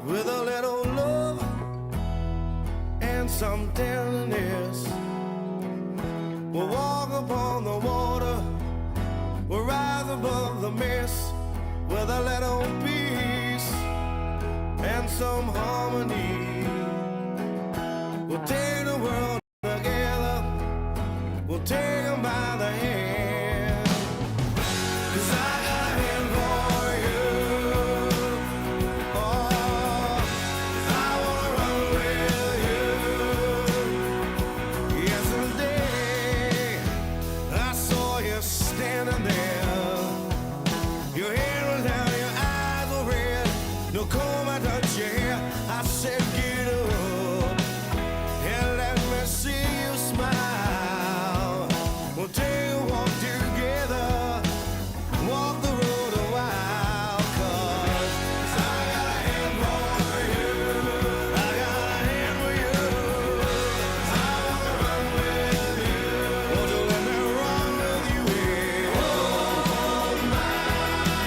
with a little love and some tenderness. We'll walk upon the water, we'll rise above the mist with a little peace and some harmony. We'll take the world together, we'll take them by the hand. 'Cause I got a hand for you. Oh, I wanna run with you. Yesterday, I saw you standing there. Your head was down, your eyes were red. No comb, I touched your hair. I said, get up and let me see you smile. We'll take a walk together, walk the road a while. 'Cause I got a hand for you, I got a hand for you. I wanna run with you. Won't you let me run with you? Yeah. Hold my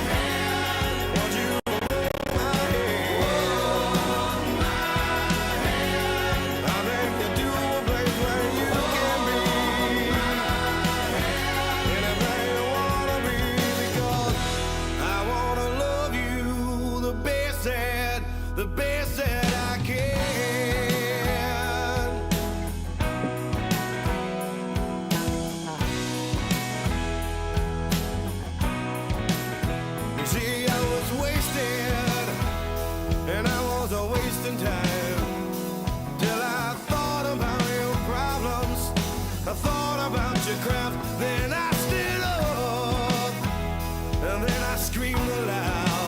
hand. Won't you hold my hand? Hold my hand. I'll take you to a place where you can be anything you wanna be, because I wanna love you the best that I can. You see, I was wasted, and I was a wasting time, till I thought about your problems, I thought about your craft, then I stood up, and then I screamed aloud.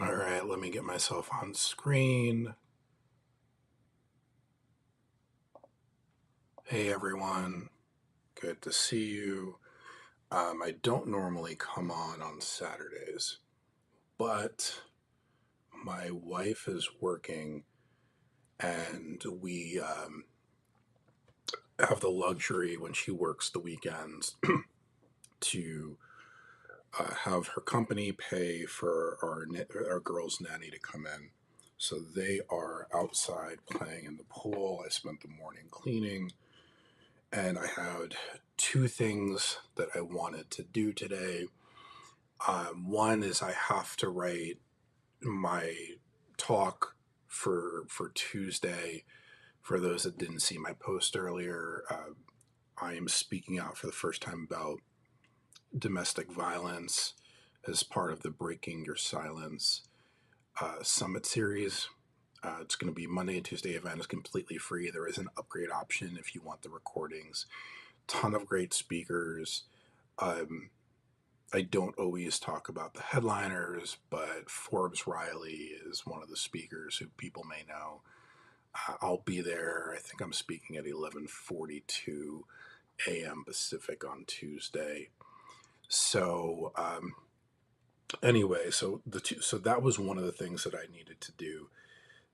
All right, let me get myself on screen. Hey everyone, good to see you. I don't normally come on Saturdays, but my wife is working, and we have the luxury when she works the weekends to have her company pay for our girls' nanny to come in. So they are outside playing in the pool. I spent the morning cleaning, and I had two things that I wanted to do today. One is I have to write my talk for Tuesday. For those that didn't see my post earlier, I am speaking out for the first time about domestic violence as part of the Breaking Your Silence Summit series. It's going to be Monday and Tuesday event. It's completely free. There is an upgrade option if you want the recordings. Ton of great speakers. I don't always talk about the headliners, but Forbes Riley is one of the speakers who people may know. I'll be there. I think I'm speaking at 11:42 a.m. Pacific on Tuesday. So anyway, so that was one of the things that I needed to do.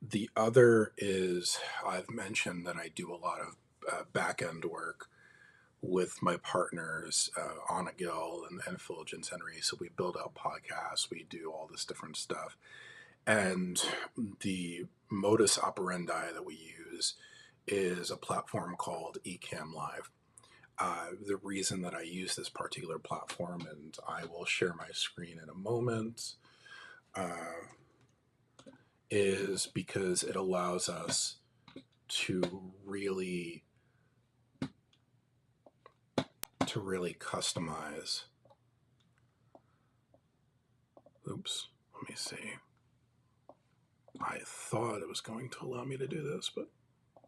The other is I've mentioned that I do a lot of back end work with my partners, Anna Gill and Fulgence Henry. So we build out podcasts, we do all this different stuff. And the modus operandi that we use is a platform called Ecamm Live. The reason that I use this particular platform, and I will share my screen in a moment, is because it allows us to really customize. Oops, let me see. I thought it was going to allow me to do this, but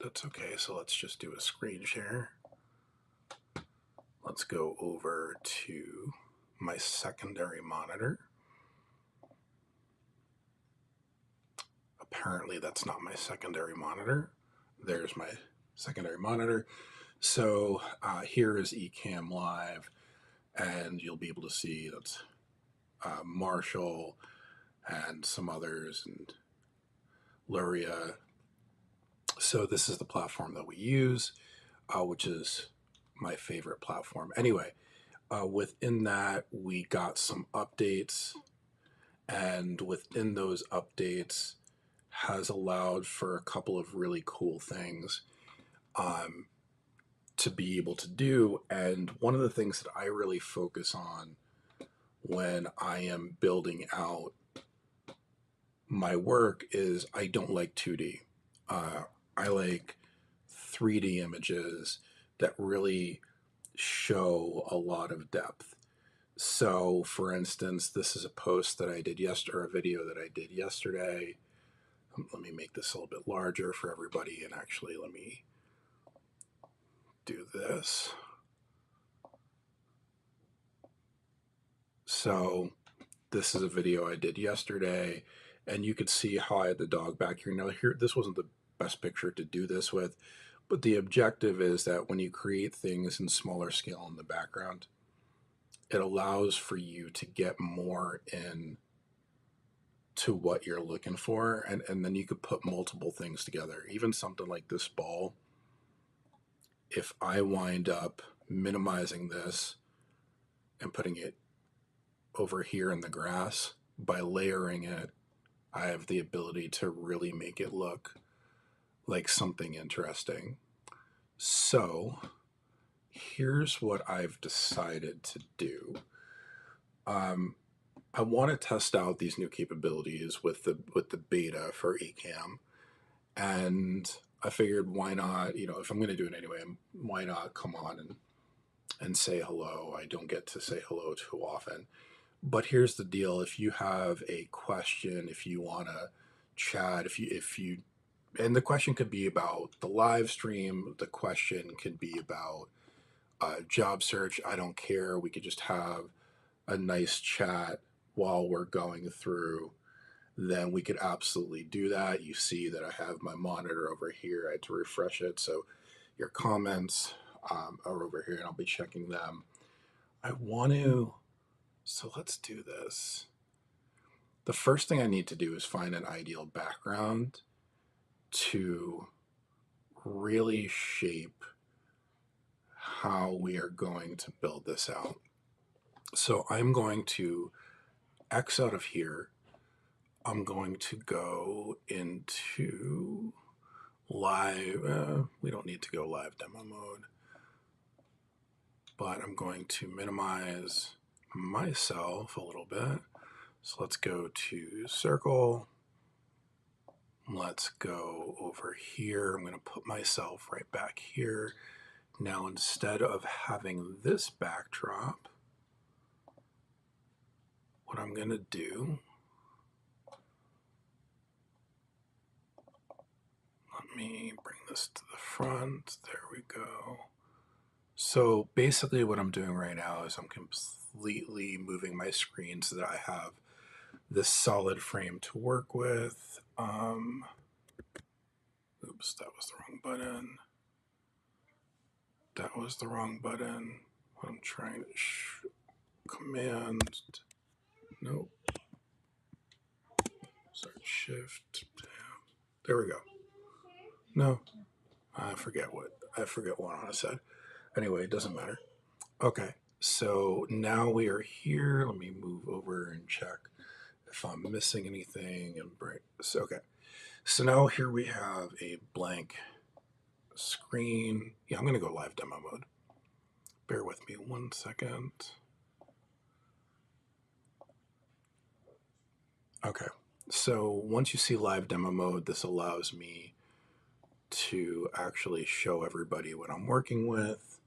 that's okay. So let's just do a screen share. Let's go over to my secondary monitor. Apparently that's not my secondary monitor. There's my secondary monitor. So here is Ecamm Live, and you'll be able to see that's Marshall and some others and Luria. So this is the platform that we use, which is my favorite platform. Anyway, within that, we got some updates, and within those updates has allowed for a couple of really cool things to be able to do. And one of the things that I really focus on when I am building out my work is I don't like 2D. I like 3D images that really show a lot of depth. So, for instance, this is a post that I did yesterday, or a video that I did yesterday. Let me make this a little bit larger for everybody, and actually let me do this. So this is a video I did yesterday, and you could see how I had the dog back here. Now here, this wasn't the best picture to do this with, but the objective is that when you create things in smaller scale in the background, it allows for you to get more in to what you're looking for, and then you could put multiple things together. Even something like this ball, if I wind up minimizing this and putting it over here in the grass, by layering it, I have the ability to really make it look like something interesting. So here's what I've decided to do. I want to test out these new capabilities with the beta for Ecamm, and I figured why not, if I'm going to do it anyway, why not come on and say hello. I don't get to say hello too often. But here's the deal. If you have a question, if you want to chat, if you and the question could be about the live stream, the question could be about job search, I don't care. We could just have a nice chat while we're going through, then we could absolutely do that. You see that I have my monitor over here. I had to refresh it. So your comments are over here, and I'll be checking them. So let's do this. The first thing I need to do is find an ideal background to really shape how we are going to build this out. So I'm going to X out of here. I'm going to go into live. We don't need to go live demo mode, but I'm going to minimize myself a little bit. So let's go to circle. Let's go over here. I'm going to put myself right back here. Now, instead of having this backdrop, what I'm going to do, let me bring this to the front. There we go. So basically what I'm doing right now is I'm completely moving my screen so that I have this solid frame to work with. Oops, that was the wrong button. That was the wrong button. I'm trying to command. Nope. Start shift. There we go. No, I forget what I said. Anyway, it doesn't matter. Okay, so now we are here. Let me move over and check if I'm missing anything and bring. So, okay, so now here we have a blank screen. Yeah, I'm gonna go live demo mode. Bear with me 1 second. Okay, so once you see live demo mode, this allows me to actually show everybody what I'm working with,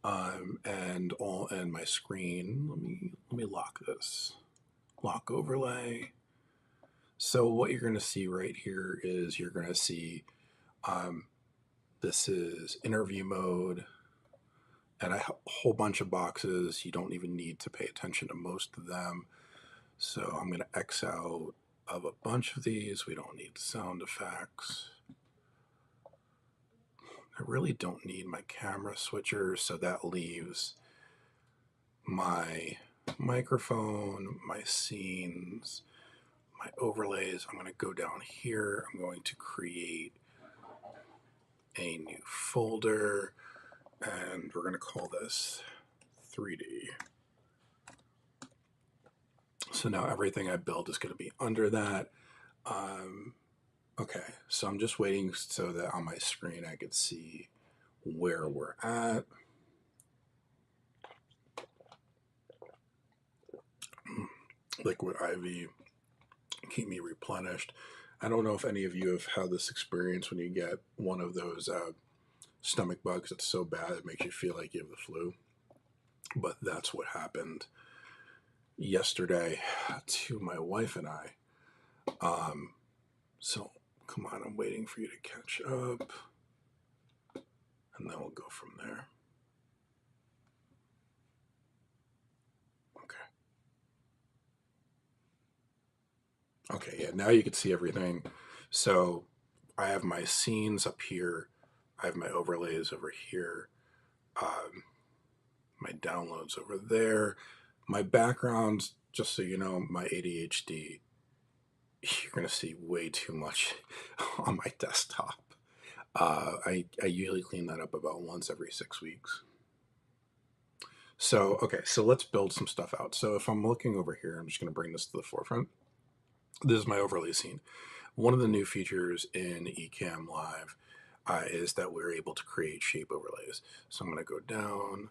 and my screen. Let me lock this. Lock overlay. So what you're going to see right here is you're going to see this is interview mode, and a whole bunch of boxes. You don't even need to pay attention to most of them. So I'm going to X out of a bunch of these. We don't need sound effects. I really don't need my camera switcher, so that leaves my microphone, my scenes, my overlays. I'm going to go down here. I'm going to create a new folder, and we're going to call this 3D. So now everything I build is going to be under that. Okay, so I'm just waiting so that on my screen I could see where we're at. Liquid IV, keep me replenished. I don't know if any of you have had this experience when you get one of those stomach bugs that's so bad it makes you feel like you have the flu. But that's what happened yesterday to my wife and I. So come on, I'm waiting for you to catch up, and then we'll go from there. Okay, yeah, now you can see everything. So I have my scenes up here. I have my overlays over here. My downloads over there. My background, just so you know, my ADHD, you're going to see way too much on my desktop. I usually clean that up about once every 6 weeks. So, okay, so let's build some stuff out. So if I'm looking over here, I'm just going to bring this to the forefront. This is my overlay scene. One of the new features in Ecamm Live is that we're able to create shape overlays. So I'm going to go down,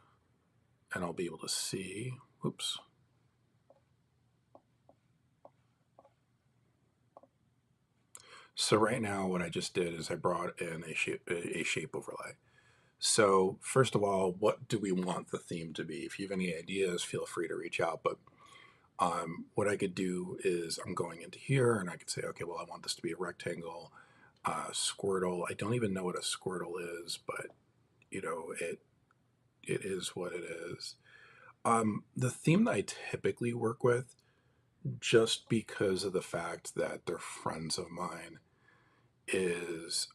and I'll be able to see, oops. So right now what I just did is I brought in a shape overlay. So first of all, what do we want the theme to be? If you have any ideas, feel free to reach out. But what I could do is I'm going into here and I could say, okay, well, I want this to be a rectangle, Squirtle. I don't even know what a Squirtle is, but you know, it is what it is. The theme that I typically work with, just because of the fact that they're friends of mine, is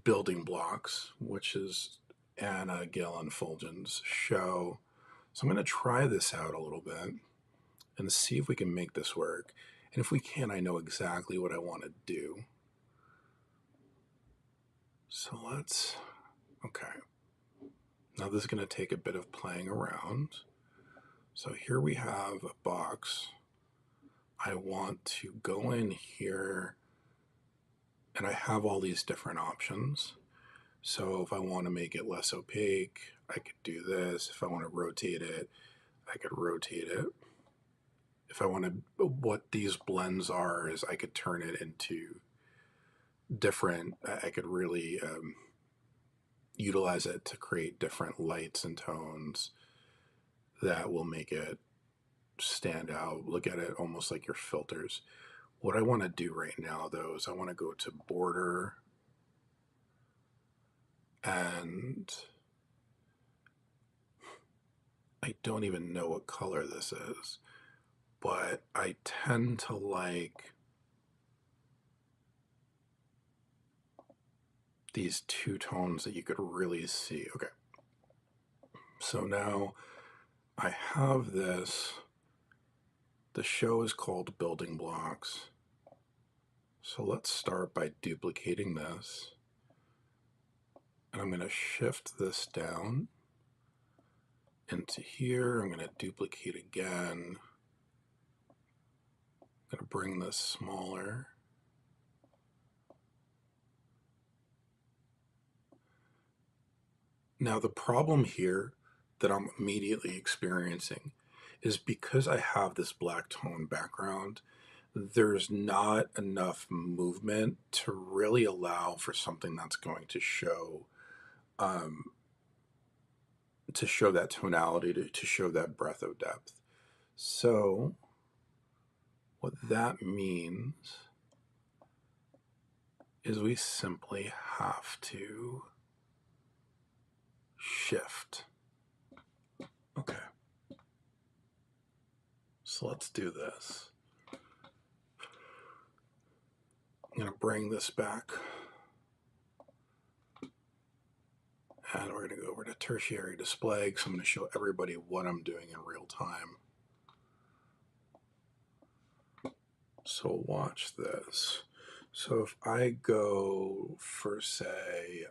Building Blocks, which is Anna Galen Fulgen's show. So I'm going to try this out a little bit and see if we can make this work. And if we can, I know exactly what I want to do. So let's, okay. Now this is going to take a bit of playing around. So here we have a box. I want to go in here, and I have all these different options. So if I want to make it less opaque, I could do this. If I want to rotate it, I could rotate it. If I want to, what these blends are is I could turn it into different, I could really utilize it to create different lights and tones that will make it stand out. Look at it almost like your filters. What I want to do right now, though, is I want to go to border, and I don't even know what color this is, but I tend to like these two tones that you could really see. Okay, so now I have this. The show is called Building Blocks. So let's start by duplicating this. And I'm going to shift this down into here. I'm going to duplicate again. I'm going to bring this smaller. Now the problem here that I'm immediately experiencing is because I have this black tone background, there's not enough movement to really allow for something that's going to show that tonality, to show that breadth of depth. So what that means is we simply have to shift. Okay. So let's do this. I'm going to bring this back. And we're going to go over to tertiary display because I'm going to show everybody what I'm doing in real time. So watch this. So if I go for, say,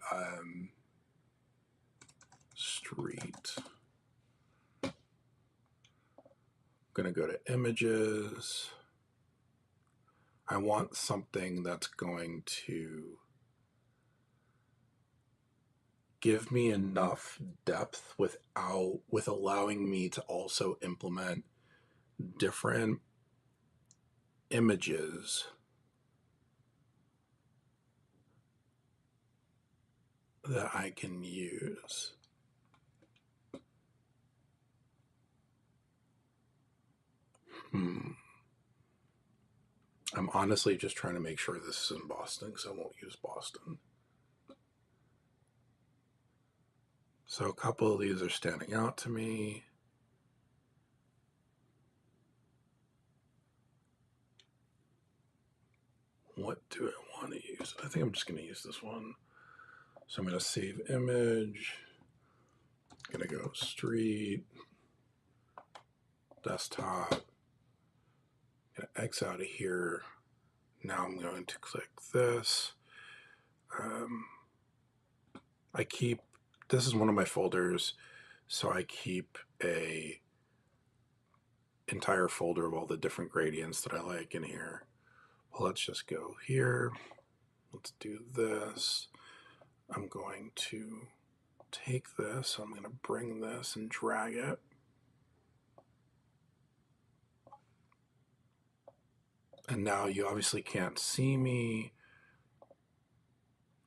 street, I'm going to go to images. I want something that's going to give me enough depth with allowing me to also implement different images that I can use. I'm honestly just trying to make sure this is in Boston because I won't use Boston. So a couple of these are standing out to me. What do I want to use? I think I'm just going to use this one. So I'm going to save image. I'm going to go street, desktop. I'm going to X out of here. Now I'm going to click this. This is one of my folders, so I keep a entire folder of all the different gradients that I like in here. Well, let's just go here. Let's do this. I'm going to take this. I'm going to bring this and drag it. And now you obviously can't see me.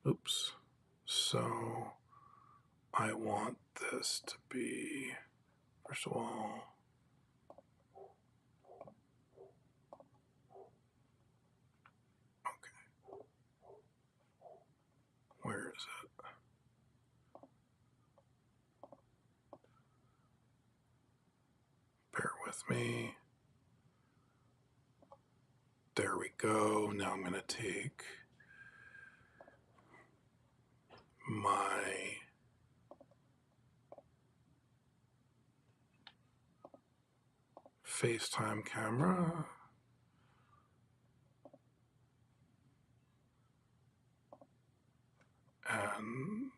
Oops. So I want this to be, first of all, okay. Where is it? Bear with me. There we go. Now I'm going to take my FaceTime camera and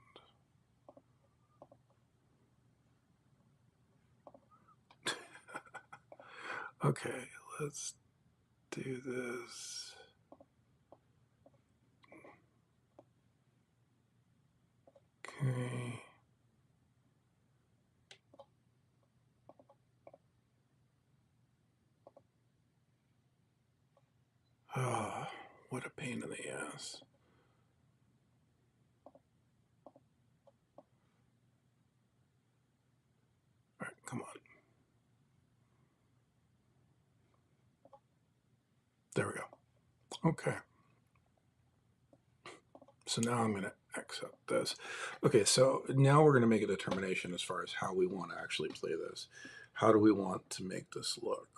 okay, let's do this. Okay. Ah, what a pain in the ass. Okay. So now I'm going to accept this. Okay, so now we're going to make a determination as far as how we want to actually play this. How do we want to make this look?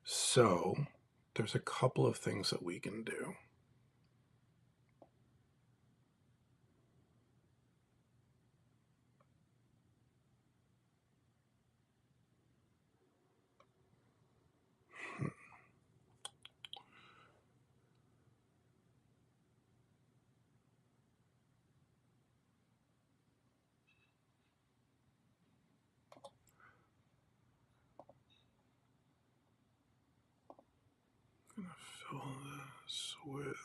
So there's a couple of things that we can do. I'm going to fill this with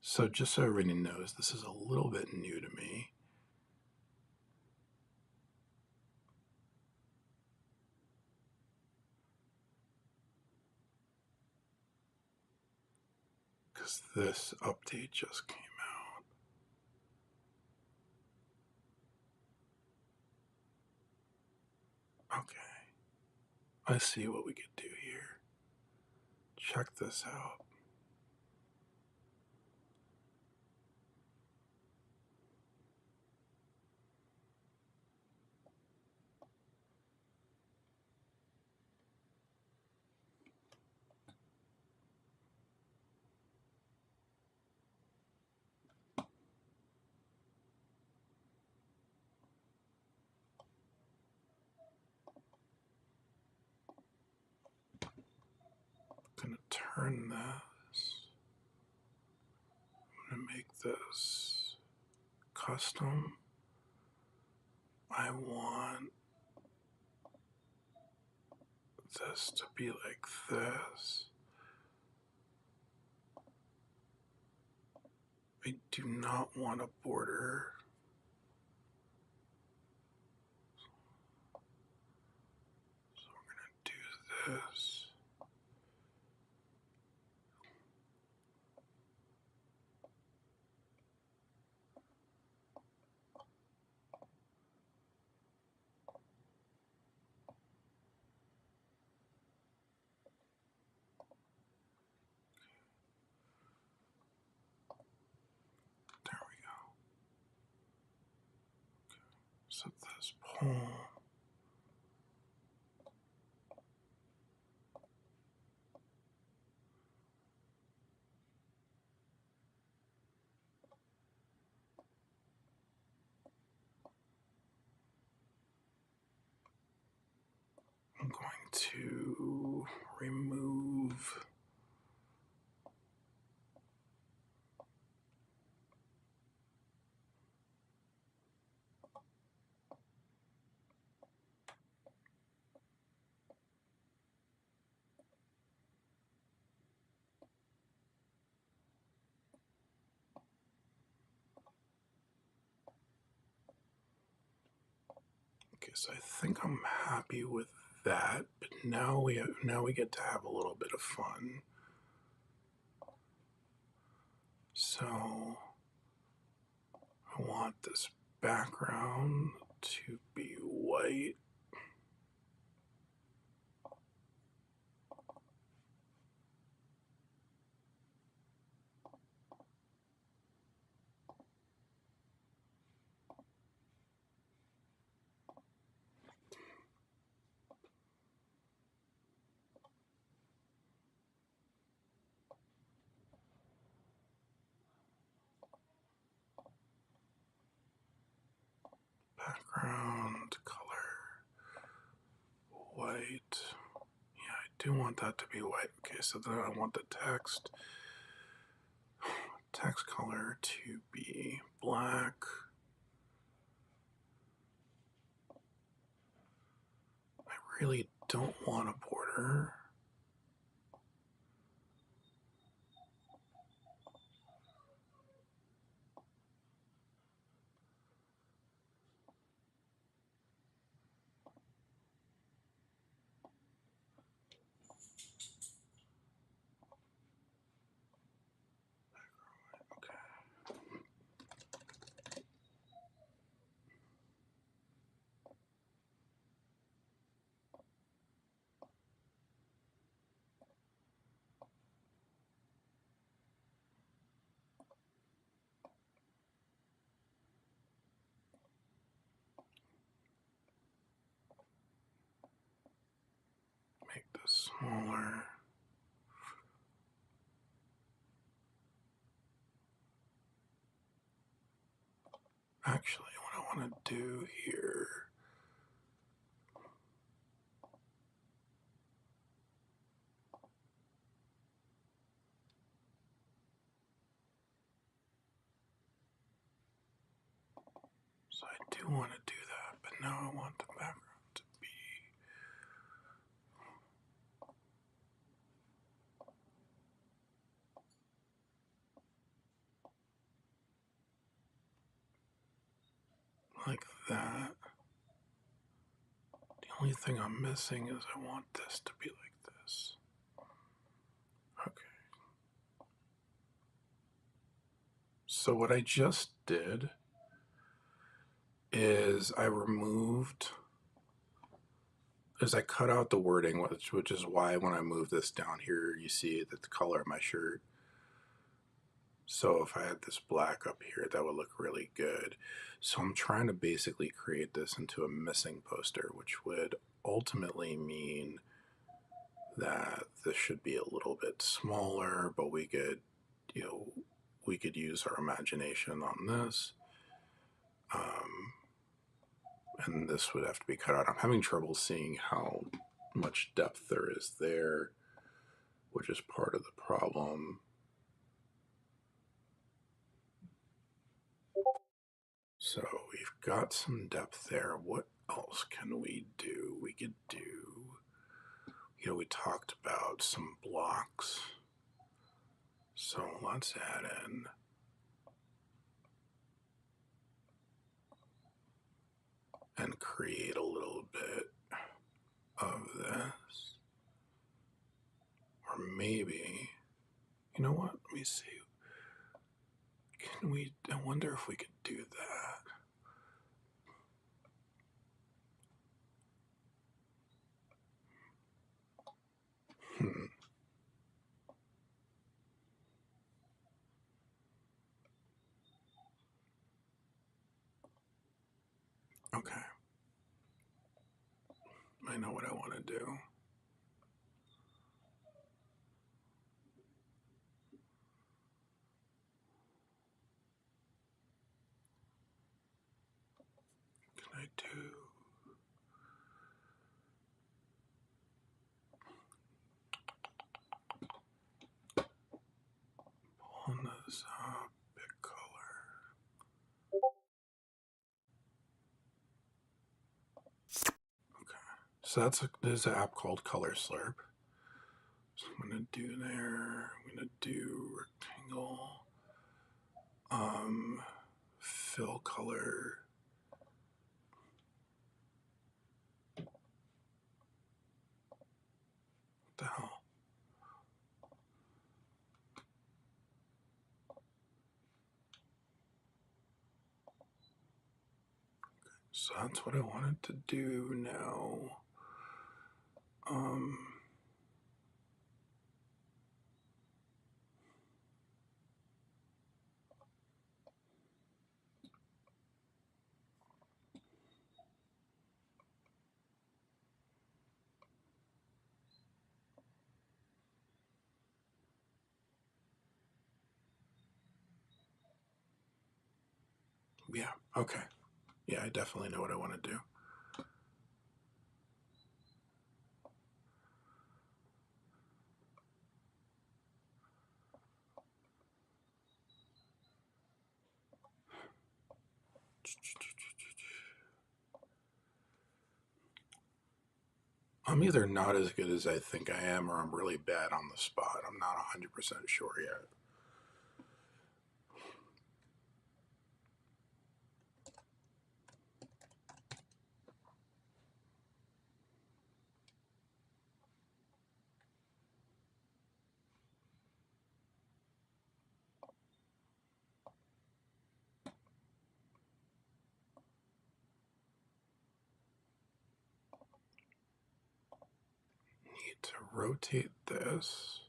so just so everybody knows, this is a little bit new to me. Because this update just came out. Okay. I see what we could do here. Check this out. I'm going to turn this. I'm going to make this custom. I want this to be like this. I do not want a border. So we're going to do this. There we go. Set this poll. I'm going to remove Okay, so I think I'm happy with that, but now we get to have a little bit of fun. So I want this background to be white. Background color white. Yeah, I do want that to be white. Okay, so then I want the text color to be black. I really don't want a border. actually, what I want to do here. So I do want to do that, but now I want the background to be like that. The only thing I'm missing is I want this to be like this. Okay. So what I just did is I cut out the wording, which is why when I move this down here, you see that the color of my shirt. So if I had this black up here, that would look really good. So I'm trying to basically create this into a missing poster, which would ultimately mean that this should be a little bit smaller, but we could, we could use our imagination on this. And this would have to be cut out. I'm having trouble seeing how much depth there is there, which is part of the problem. So we've got some depth there. What else can we do? We could do, we talked about some blocks. So let's add in and create a little bit of this. Or maybe, you know what? Let me see. I wonder if we could do that. Hmm. Okay. I know what I want to do. Can I do? Pull this up, pick color. Okay. So there's an app called Color Slurp. So I'm gonna do there. I'm gonna do rectangle. Fill color. What the hell? So that's what I wanted to do now. Yeah, okay. Yeah, I definitely know what I want to do. I'm either not as good as I think I am, or I'm really bad on the spot. I'm not 100% sure yet. Need to rotate this.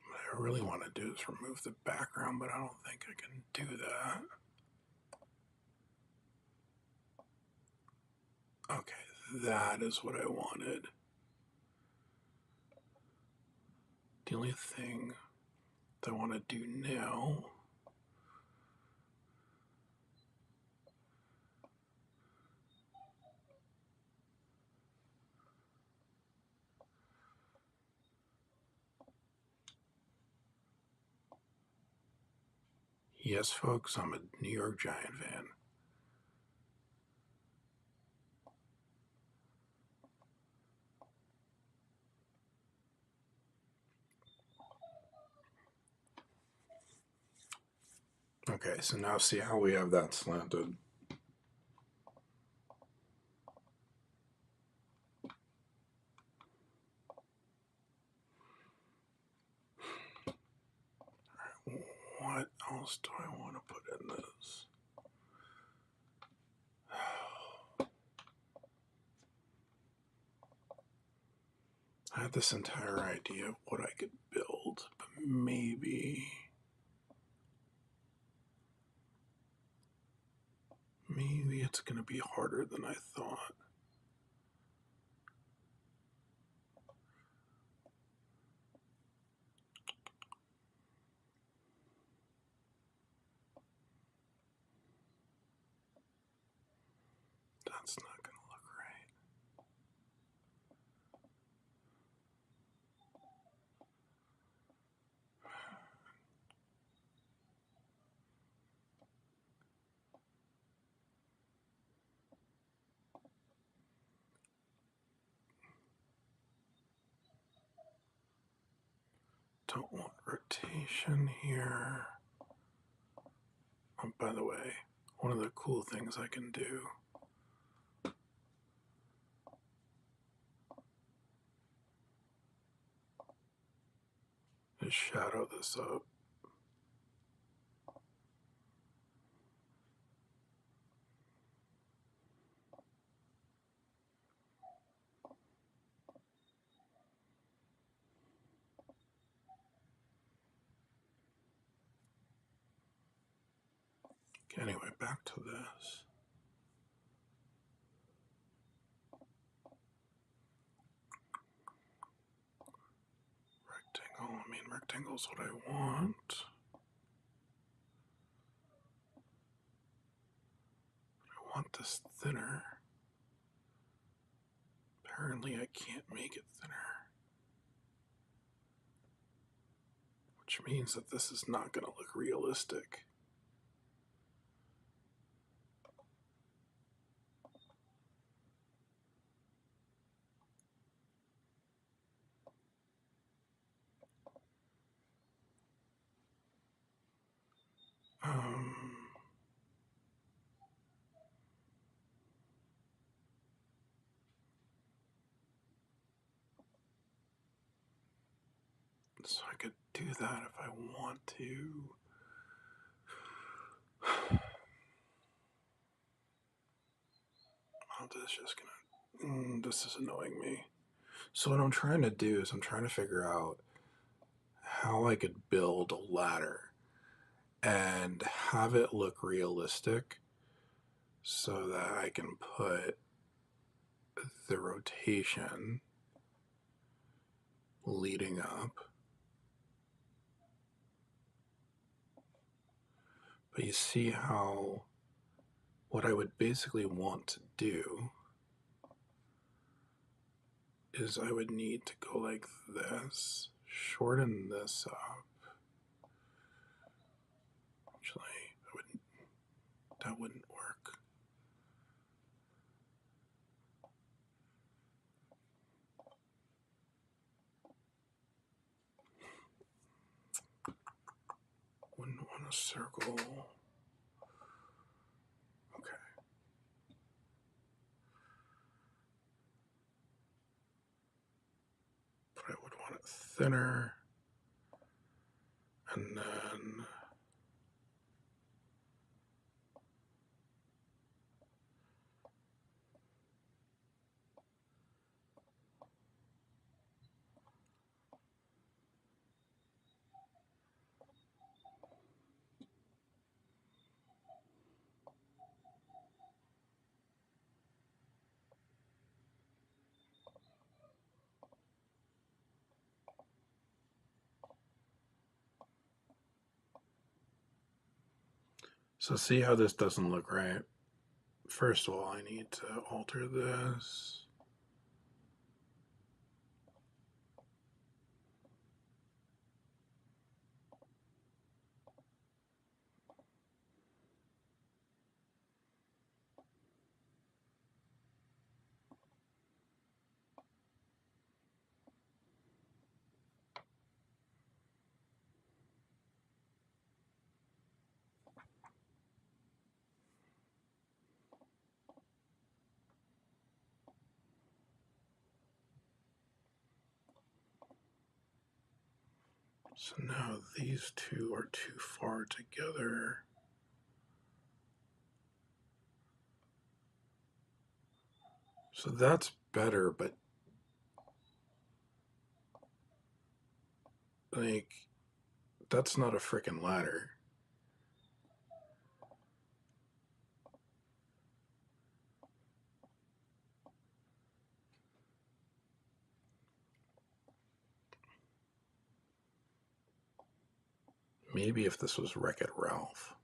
What I really want to do is remove the background, but I don't think I can do that. Okay, that is what I wanted. The only thing that I want to do now yes, folks, I'm a New York Giant fan. Okay, so now see how we have that slanted. What else do I want to put in this? I had this entire idea of what I could build, but maybe it's going to be harder than I thought. That's not going to look right. Don't want rotation here. Oh, by the way, one of the cool things I can do is shadow this up. Anyway, back to this. Rectangle, rectangle's what I want. I want this thinner. Apparently I can't make it thinner. Which means that this is not going to look realistic. So I could do that if I want to. Oh, this is just gonna. This is annoying me. So what I'm trying to do is I'm trying to figure out how I could build a ladder and have it look realistic so that I can put the rotation leading up. But you see how what I would basically want to do is I would need to go like this, shorten this up. Actually, that wouldn't work. Wouldn't want a circle. Okay. But I would want it thinner. And then So see how this doesn't look right? First of all, I need to alter this. So now these two are too far together. So that's better, but like, that's not a freaking ladder. Maybe if this was Wreck-It Ralph.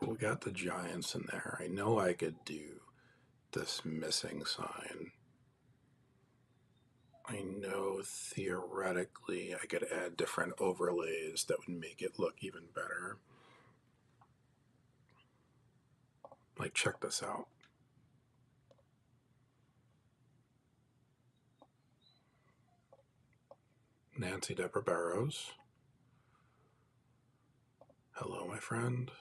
But we got the giants in there. I know I could do this missing sign. I know theoretically I could add different overlays that would make it look even better. Like, check this out. Nancy Deborah Barrows. Hello, my friend.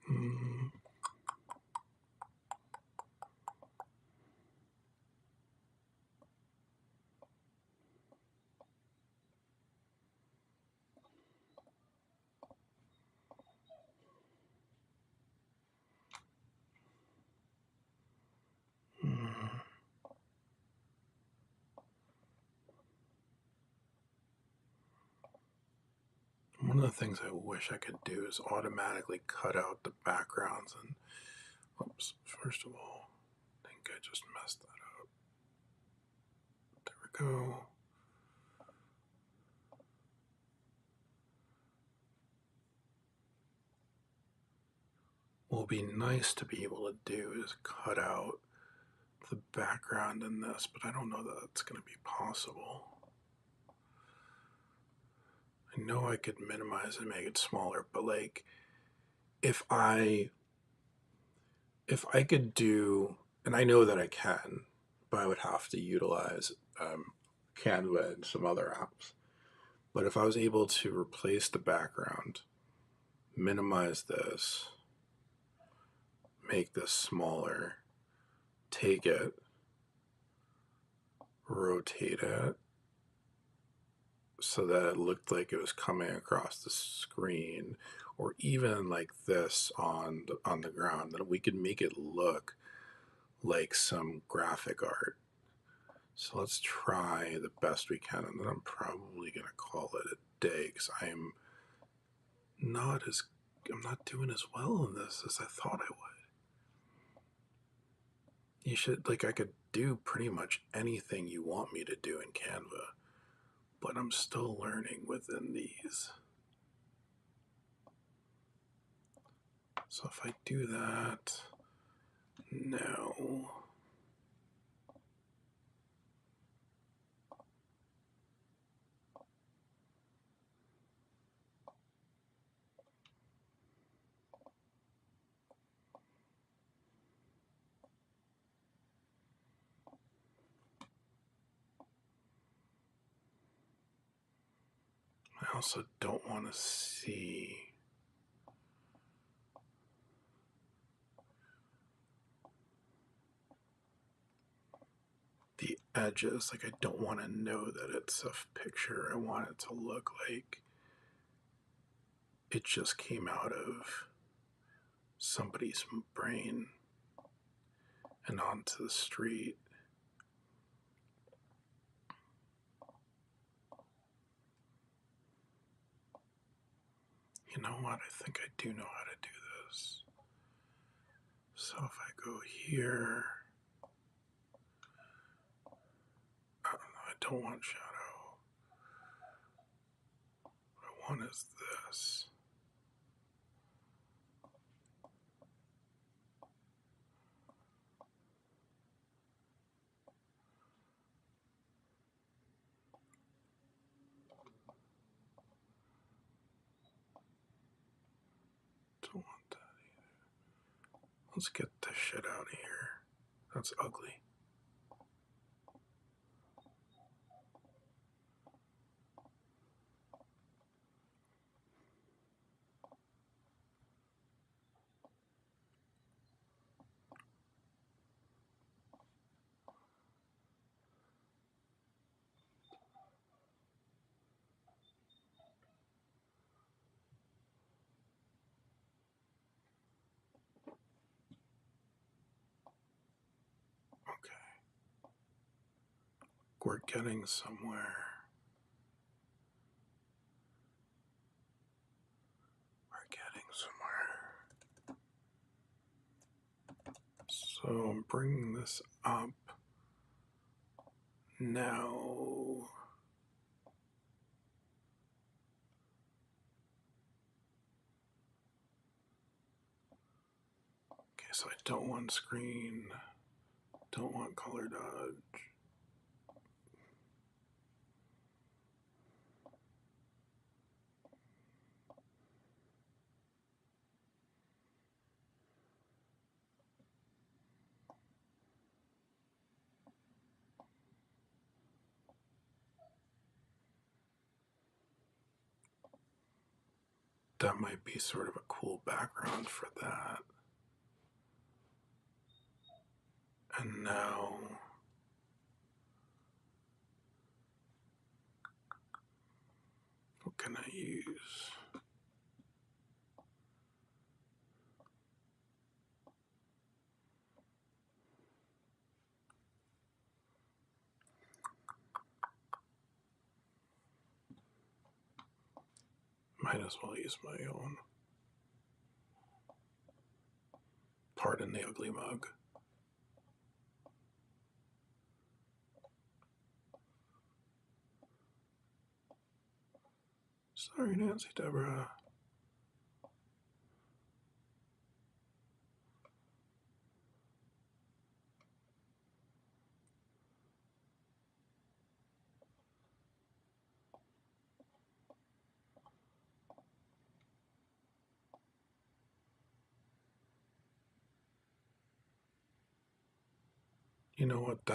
Hmm. One of the things I wish I could do is automatically cut out the backgrounds and, oops, first of all, I think I just messed that up. There we go. What would be nice to be able to do is cut out the background in this, but I don't know that it's going to be possible. I know I could minimize and make it smaller, but like, if I could do, and I know that I can, but I would have to utilize Canva and some other apps. But if I was able to replace the background, minimize this, make this smaller, take it, rotate it so that it looked like it was coming across the screen, or even like this on the ground, that we could make it look like some graphic art. So let's try the best we can, and then I'm probably gonna call it a day because I'm not doing as well in this as I thought I would. You should, like, I could do pretty much anything you want me to do in Canva, but I'm still learning within these. So if I do that, no. also don't want to see the edges. Like, I don't want to know that it's a picture. I want it to look like it just came out of somebody's brain and onto the street. You know what? I think I do know how to do this. So if I go here, I don't want shadow. What I want is this. Don't want that either. Let's get this shit out of here. That's ugly. Okay. We're getting somewhere. We're getting somewhere. So I'm bringing this up now. Okay, so I don't want screen, don't want color dodge. That might be sort of a cool background for that. And now, what can I use? Might as well use my own. Pardon the ugly mug. Sorry, Nancy Deborah. You know what,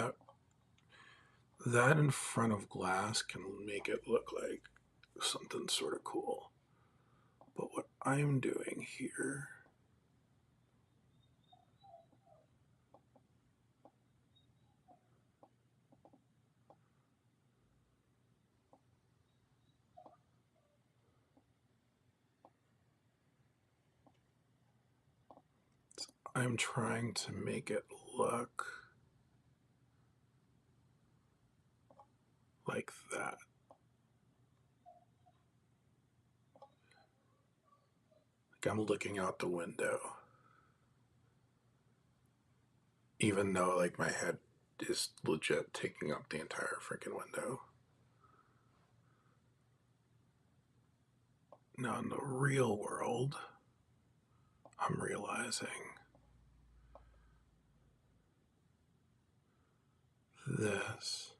that in front of glass can make it look like something sort of cool. But what I'm doing here is I'm trying to make it look like that. Like I'm looking out the window. Even though like my head is legit taking up the entire freaking window. Now in the real world, I'm realizing this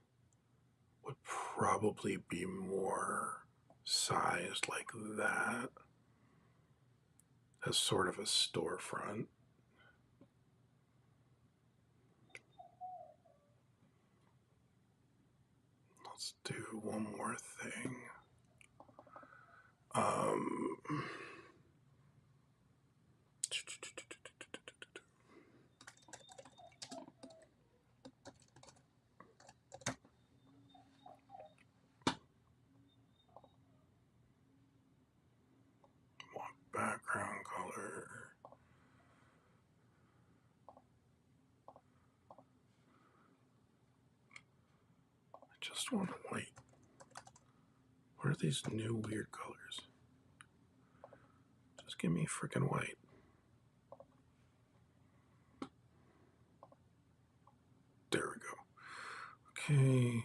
would probably be more sized like that as sort of a storefront. Let's do one more thing. background color. I just want white. What are these new weird colors? Just give me freaking white. There we go. Okay.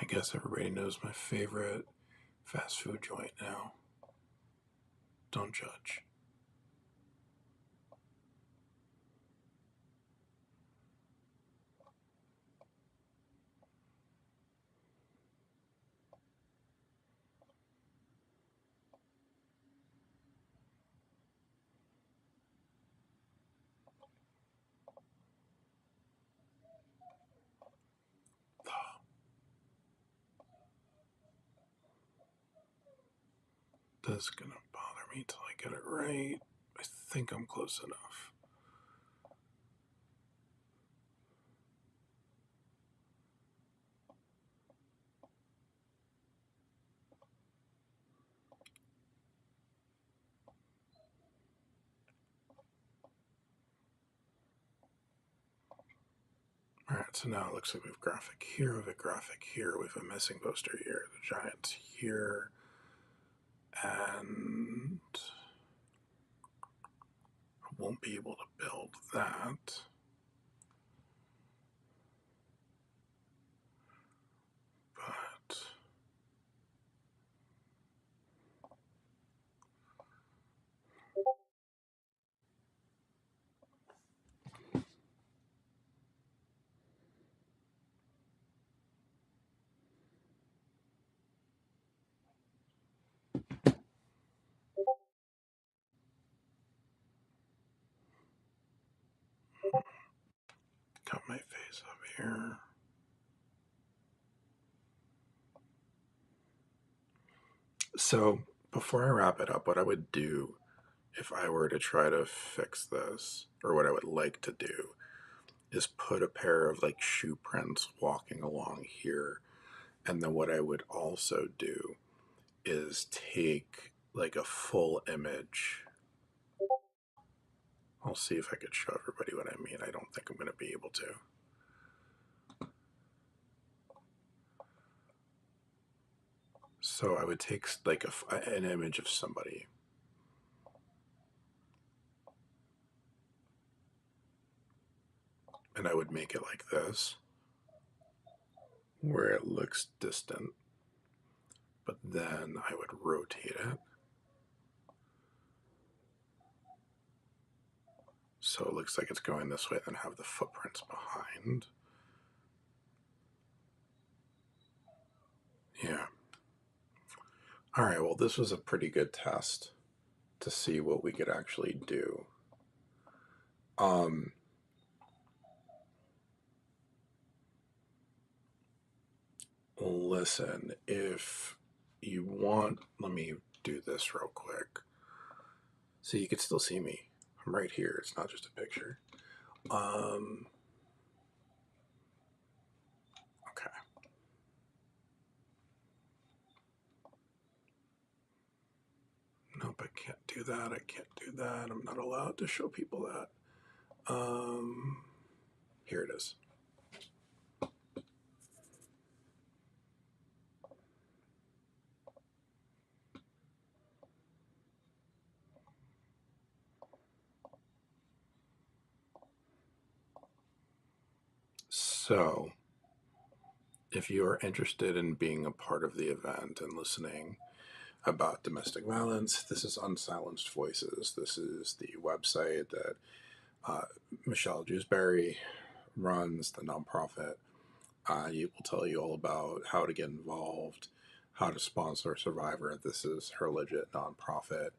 I guess everybody knows my favorite fast food joint now. Don't judge. This is gonna bother me till I get it right. I think I'm close enough. Alright, so now it looks like we have graphic here, we have a graphic here, we have a missing poster here, the Giants here, and I won't be able to build that. But got my face up here. So before I wrap it up, what I would do if I were to try to fix this, or what I would like to do, is put a pair of like shoe prints walking along here. And then what I would also do is take like a full image. I'll see if I could show everybody what I mean. I don't think I'm going to be able to. So I would take like an image of somebody. And I would make it like this, where it looks distant. But then I would rotate it. So it looks like it's going this way, then have the footprints behind. Yeah. All right, well, this was a pretty good test to see what we could actually do. Listen, if you want, let me do this real quick. So you can still see me. I'm right here. It's not just a picture. Okay. Nope, I can't do that. I can't do that. I'm not allowed to show people that. Here it is. So, if you are interested in being a part of the event and listening about domestic violence, this is Unsilenced Voices. This is the website that Michelle Jewsbury runs, the nonprofit. You will tell you all about how to get involved, how to sponsor a survivor. This is her legit nonprofit.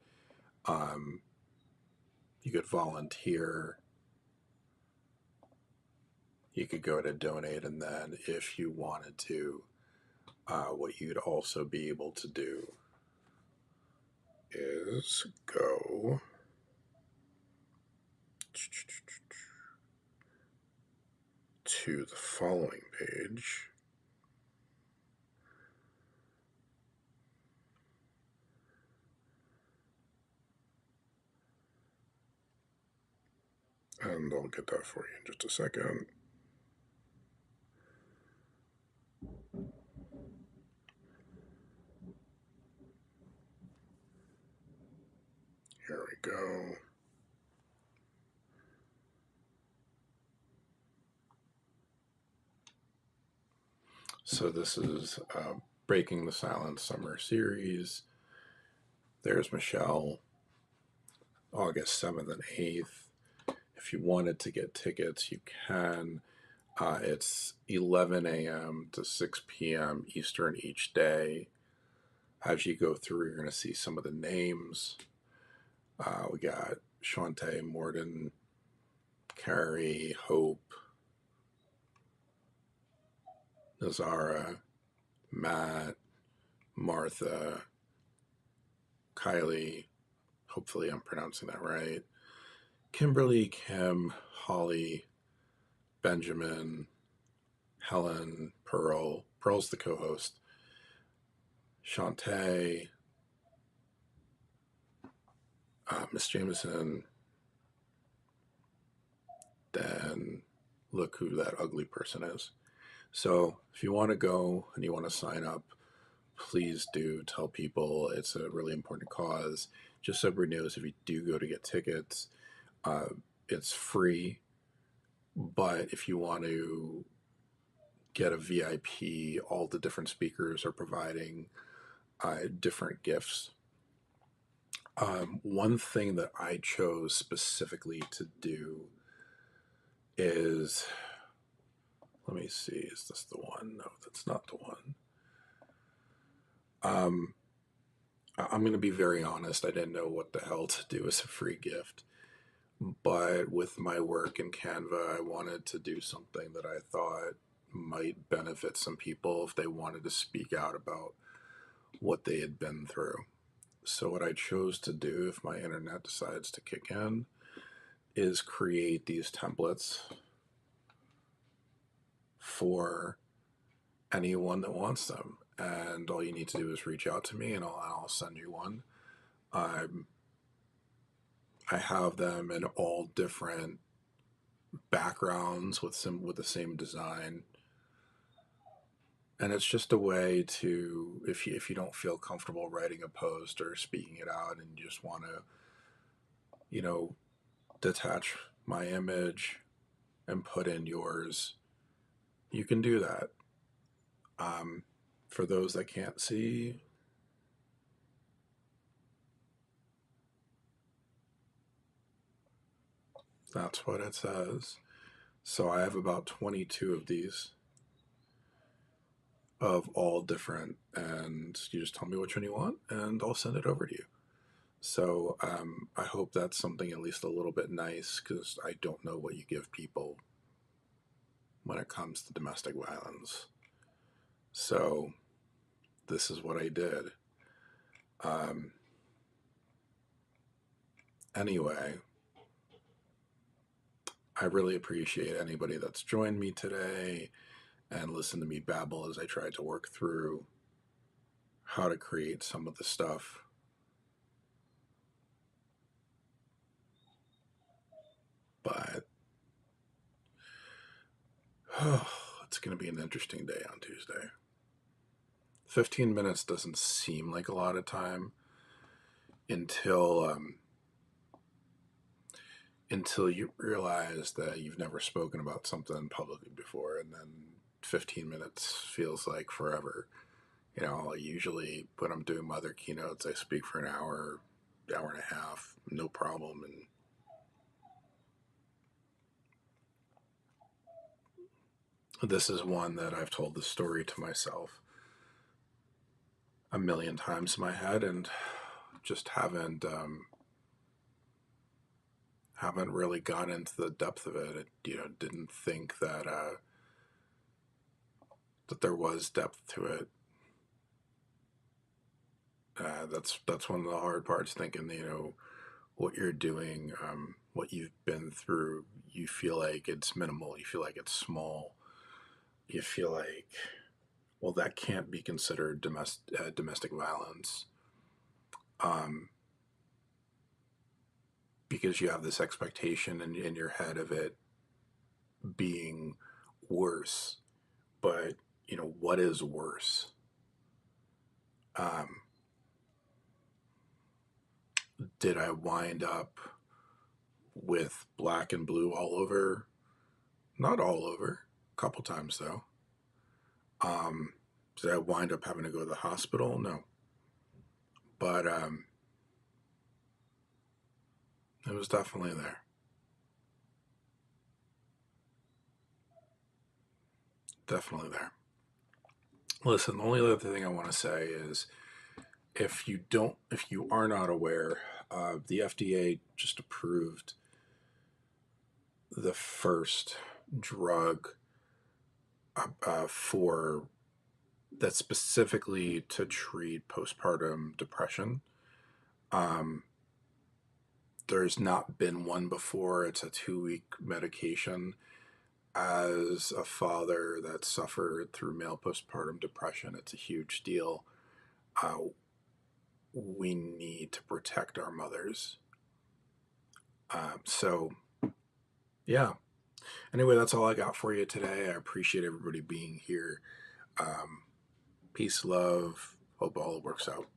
You could volunteer. You could go to donate, and then if you wanted to, what you'd also be able to do is go to the following page. And I'll get that for you in just a second. Here we go. So this is Breaking the Silence Summer Series. There's Michelle, August 7th and 8th. If you wanted to get tickets, you can. It's 11 a.m. to 6 p.m. Eastern each day. As you go through, you're going to see some of the names. We got Shantae, Morden, Carrie, Hope, Nazara, Matt, Martha, Kylie. Hopefully, I'm pronouncing that right. Kimberly, Kim, Holly, Benjamin, Helen, Pearl. Pearl's the co host. Shantae, Miss Jameson. Then look who that ugly person is. So if you want to go and you want to sign up, please do tell people. It's a really important cause. Just so everybody knows, if you do go to get tickets, it's free. But if you want to get a VIP, all the different speakers are providing different gifts. One thing that I chose specifically to do is, let me see, is this the one? No, that's not the one. I'm going to be very honest. I didn't know what the hell to do as a free gift. But with my work in Canva, I wanted to do something that I thought might benefit some people if they wanted to speak out about what they had been through. So what I chose to do, if my internet decides to kick in, is create these templates for anyone that wants them. And all you need to do is reach out to me and I'll send you one. I have them in all different backgrounds with the same design. And it's just a way to, if you don't feel comfortable writing a post or speaking it out and you just want to, detach my image and put in yours, you can do that. For those that can't see, that's what it says. So I have about 22 of these of all different, and you just tell me which one you want and I'll send it over to you. So I hope that's something at least a little bit nice, because I don't know what you give people when it comes to domestic violence. So this is what I did. Anyway, I really appreciate anybody that's joined me today and listened to me babble as I tried to work through how to create some of the stuff. But it's going to be an interesting day on Tuesday. 15 minutes doesn't seem like a lot of time until you realize that you've never spoken about something publicly before, and then 15 minutes feels like forever. You know, usually when I'm doing my other keynotes, I speak for an hour, hour and a half, no problem. And this is one that I've told the story to myself a million times in my head, and just haven't really gone into the depth of it. Didn't think that that there was depth to it. That's one of the hard parts. Thinking, what you're doing, what you've been through, you feel like it's minimal. You feel like it's small. You feel like, well, that can't be considered domestic violence, because you have this expectation in your head of it being worse. But what is worse? Did I wind up with black and blue all over? Not all over. A couple times though. Did I wind up having to go to the hospital? No. But it was definitely there. Definitely there. Listen, the only other thing I want to say is, if you are not aware, the FDA just approved the first drug for that's specifically to treat postpartum depression. There's not been one before. It's a 2-week medication. As a father that suffered through male postpartum depression, it's a huge deal. We need to protect our mothers. So, yeah. Anyway, that's all I got for you today. I appreciate everybody being here. Peace, love. Hope all works out.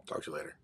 Talk to you later.